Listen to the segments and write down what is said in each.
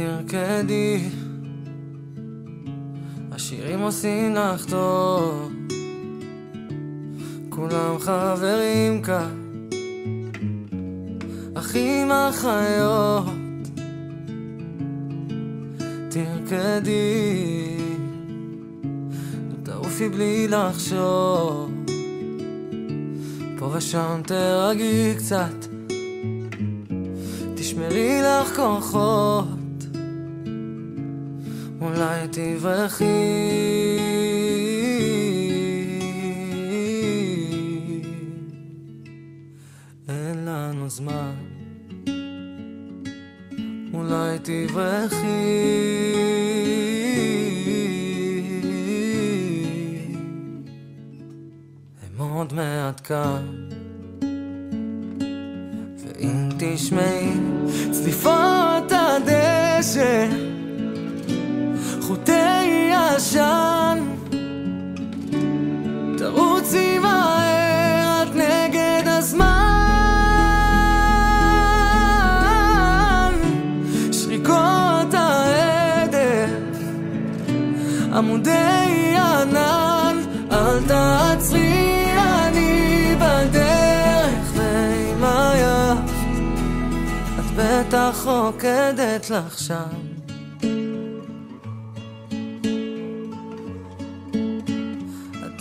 תרקדי, השירים עושים לך טוב, כולם חברים כאן, אחים אחיות. תרקדי, תעופי בלי לחשוב, פה ושם תרגי קצת, תשמרי לך כוחות, אולי תברחי. אין לנו זמן, אולי תברחי. הם עוד מעט כאן, ואם תשמעי צליפות הדשא, חוטי עשן, תרוצי מהר, את נגד הזמן. שריקות העדף, עמודי ענן, אל תעצרי, אני בדרך. ועם היף את בטח רוקדת לך שם,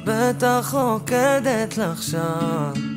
בטח רוקדת לך שם.